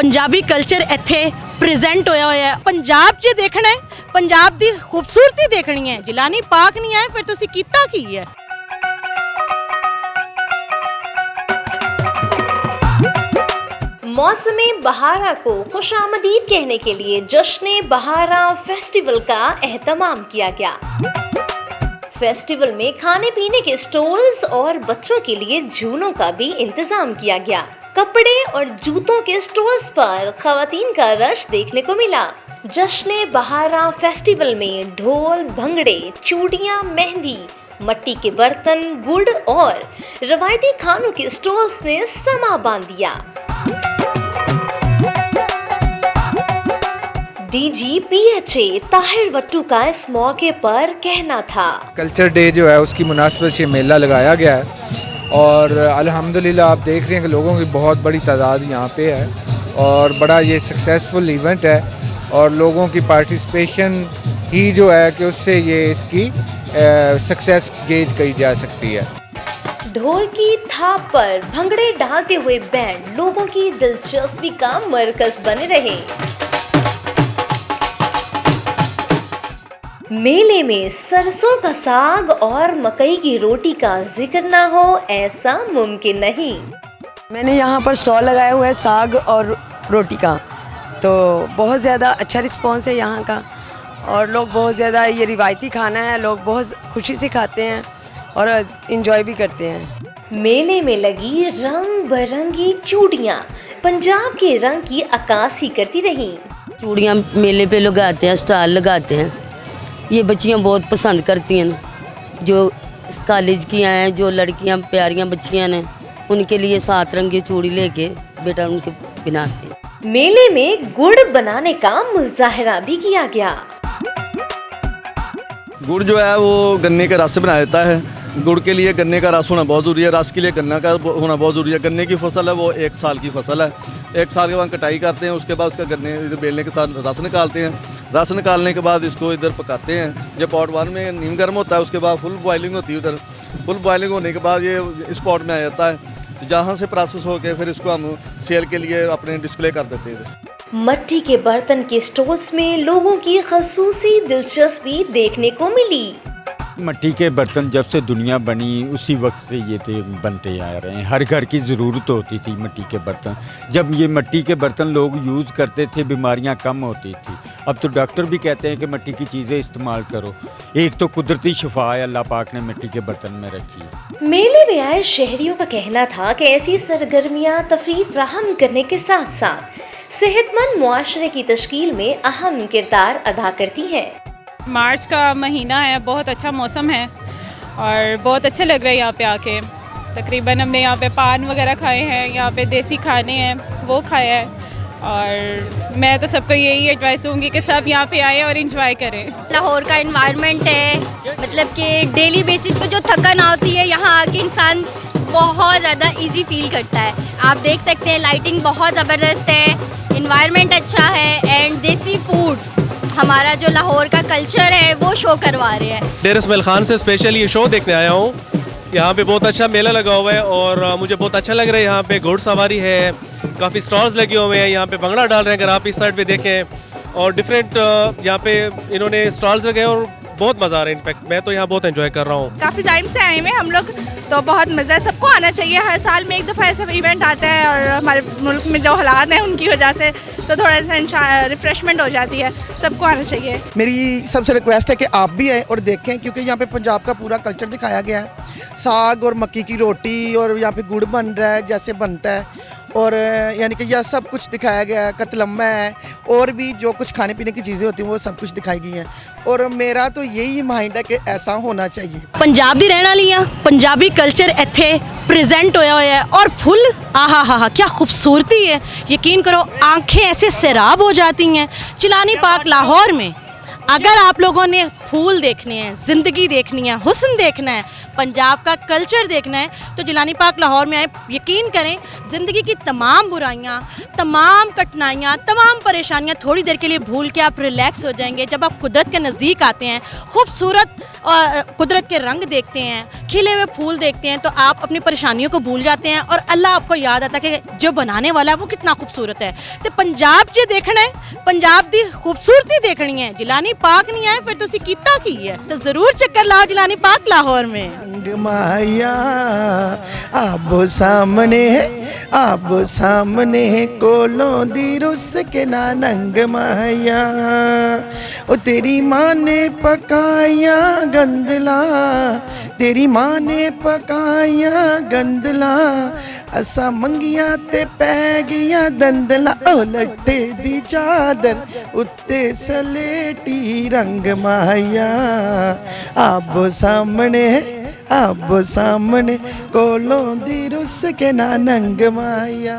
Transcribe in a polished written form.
Punjabi culture ਇੱਥੇ present होया होया है। पंजाब जे देखना है, पंजाब दी खूबसूरती देखनी है, जिलानी पाक नहीं आए फिर तुसी कीता की है। मौसमे बहारा को खुशामदीद कहने के लिए जश्न बहारा फेस्टिवल का एहतमाम किया गया। फेस्टिवल में खाने पीने के स्टॉल्स और बच्चों के लिए झूलों का भी इंतजाम किया गया। कपड़े और जूतों के स्टॉल्स पर खवातीन का रश देखने को मिला। जश्न बहारा फेस्टिवल में ढोल, भंगड़े, चूड़ियां, मेहंदी, मट्टी के बर्तन, गुड़ और रवायती खानों के स्टॉल्स ने समा बांध दिया। DGPHA ताहिर वट्टू का इस मौके पर कहना था, कल्चर डे जो है उसकी मुनासिबत से मेला लगाया गया है और अल्हम्दुलिल्लाह आप देख रहे हैं कि लोगों की बहुत बड़ी तादाद यहाँ पे है और बड़ा ये सक्सेसफुल इवेंट है और लोगों की पार्टिसिपेशन ही जो है कि उससे ये इसकी सक्सेस गेज की जा सकती है। ढोल की थाप पर भंगड़े डालते हुए बैंड लोगों की दिलचस्पी का मरकज बने रहे। मेले में सरसों का साग और मकई की रोटी का जिक्र ना हो ऐसा मुमकिन नहीं। मैंने यहाँ पर स्टॉल लगाया हुआ है साग और रोटी का, तो बहुत ज़्यादा अच्छा रिस्पांस है यहाँ का और लोग बहुत ज़्यादा ये रिवायती खाना है, लोग बहुत खुशी से खाते हैं और इंजॉय भी करते हैं। मेले में लगी रंग बिरंगी चूड़ियाँ पंजाब के रंग की अक्कासी करती रहीं। चूड़ियाँ मेले पे लगाते हैं, स्टॉल लगाते हैं, ये बच्चियाँ बहुत पसंद करती हैं। जो कॉलेज की हैं, जो लड़कियाँ प्यारियाँ बच्चियाँ हैं, उनके लिए 7 रंग की चूड़ी लेके बेटा उनके बनाते हैं। मेले में गुड़ बनाने का मुजाहरा भी किया गया। गुड़ जो है वो गन्ने का रस से बनाया जाता है। गुड़ के लिए गन्ने का रस होना बहुत ज़रूरी है, रस के लिए गन्ना का होना बहुत ज़रूरी है। गन्ने की फसल है वो 1 साल की फसल है। 1 साल के बाद कटाई करते हैं, उसके बाद उसका गन्ने इधर बेलने के साथ रस निकालते हैं। रस निकालने के बाद इसको इधर पकाते हैं। जब पॉट 1 में नीम गर्म होता है उसके बाद फुल बॉइलिंग होती है। उधर फुल बॉइलिंग होने के बाद ये इस पॉट में आ जाता है, जहाँ से प्रोसेस होकर फिर इसको हम सेल के लिए अपने डिस्प्ले कर देते हैं। मट्टी के बर्तन के स्टॉल्स में लोगों की खसूसी दिलचस्पी देखने को मिली। मट्टी के बर्तन जब से दुनिया बनी उसी वक्त से ये तो बनते आ रहे हैं। हर घर की ज़रूरत होती थी मट्टी के बर्तन। जब ये मट्टी के बर्तन लोग यूज़ करते थे बीमारियां कम होती थी। अब तो डॉक्टर भी कहते हैं कि मट्टी की चीज़ें इस्तेमाल करो। एक तो कुदरती शफा है अल्लाह पाक ने मिट्टी के बर्तन में रखी है। मेले में आए शहरियों का कहना था कि ऐसी सरगर्मियाँ तफरीह फराहम करने के साथ साथ सेहतमंद मुआशरे की तश्कील में अहम किरदार अदा करती हैं। मार्च का महीना है, बहुत अच्छा मौसम है और बहुत अच्छा लग रहा है यहाँ पे आके। तकरीबन हमने यहाँ पे पान वगैरह खाए हैं, यहाँ पे देसी खाने हैं वो खाया है और मैं तो सबको यही एडवाइस दूँगी कि सब यहाँ पे आए और इंजॉय करें। लाहौर का एनवायरनमेंट है, मतलब कि डेली बेसिस पे जो थकन आती है यहाँ आके इंसान बहुत ज़्यादा इजी फील करता है। आप देख सकते हैं लाइटिंग बहुत ज़बरदस्त है, एनवायरनमेंट अच्छा है एंड देसी फूड हमारा जो लाहौर का कल्चर है वो शो करवा रहे हैं। डेर इस्माइल खान से स्पेशल ये शो देखने आया हूँ। यहाँ पे बहुत अच्छा मेला लगा हुआ है और मुझे बहुत अच्छा लग रहा है। यहाँ पे घोड़सवारी है, काफ़ी स्टॉल्स लगे हुए हैं, यहाँ पे भंगड़ा डाल रहे हैं अगर आप इस साइड पे देखें और डिफरेंट यहाँ पे इन्होंने स्टॉल्स लगे हैं और बहुत मज़ा आ रहा है। इनफैक्ट मैं तो यहाँ बहुत एंजॉय कर रहा हूँ। काफ़ी टाइम से आए हुए हम लोग, तो बहुत मज़ा है। सबको आना चाहिए, हर साल में एक दफ़ा ऐसा इवेंट आता है और हमारे मुल्क में जो हालात हैं उनकी वजह से तो थोड़ा सा रिफ्रेशमेंट हो जाती है। सबको आना चाहिए। मेरी सबसे रिक्वेस्ट है कि आप भी आएँ और देखें, क्योंकि यहाँ पे पंजाब का पूरा कल्चर दिखाया गया है। साग और मक्की की रोटी और यहाँ पे गुड़ बन रहा है जैसे बनता है और यानी कि यह सब कुछ दिखाया गया है। कतलम्मा है और भी जो कुछ खाने पीने की चीज़ें होती हैं वो सब कुछ दिखाई गई हैं और मेरा तो यही माइंड है कि ऐसा होना चाहिए। पंजाब दी रहने वाली हैं, पंजाबी कल्चर ਇੱਥੇ प्रेजेंट होया हुआ है और फुल आहा हा हा क्या खूबसूरती है। यकीन करो आंखें ऐसे सैराब हो जाती हैं। चिलानी पार्क लाहौर में अगर आप लोगों ने फूल देखने हैं, ज़िंदगी देखनी है, हुस्न देखना है, पंजाब का कल्चर देखना है तो जिलानी पार्क लाहौर में आए। यकीन करें ज़िंदगी की तमाम बुराइयां, तमाम कठिनाइयां, तमाम परेशानियां थोड़ी देर के लिए भूल के आप रिलैक्स हो जाएंगे। जब आप कुदरत के नज़दीक आते हैं, खूबसूरत कुदरत के रंग देखते हैं, खिले हुए फूल देखते हैं तो आप अपनी परेशानियों को भूल जाते हैं और अल्लाह आपको याद आता है कि जो बनाने वाला है वो कितना खूबसूरत है। तो पंजाब जे देखना है, पंजाब की खूबसूरती देखनी है, जिलानी पार्क नहीं आए फिर तुसी कीता की है, तो ज़रूर चक्कर लाओ जिलानी पार्क लाहौर में। नंग माया आबो सामने है, आबो सामने है, कोलों दी रुस के ना नंग माया। ओ तेरी माँ ने पकाया गंदला, तेरी माँ ने पकाया गंदला, असा मंगिया ते पै गया दंदला। ओ लट्टे दी चादर उत्ते सलेटी रंग माया। आबो सामने आबो सामने, कोलों दी रुस के ना नंग माया।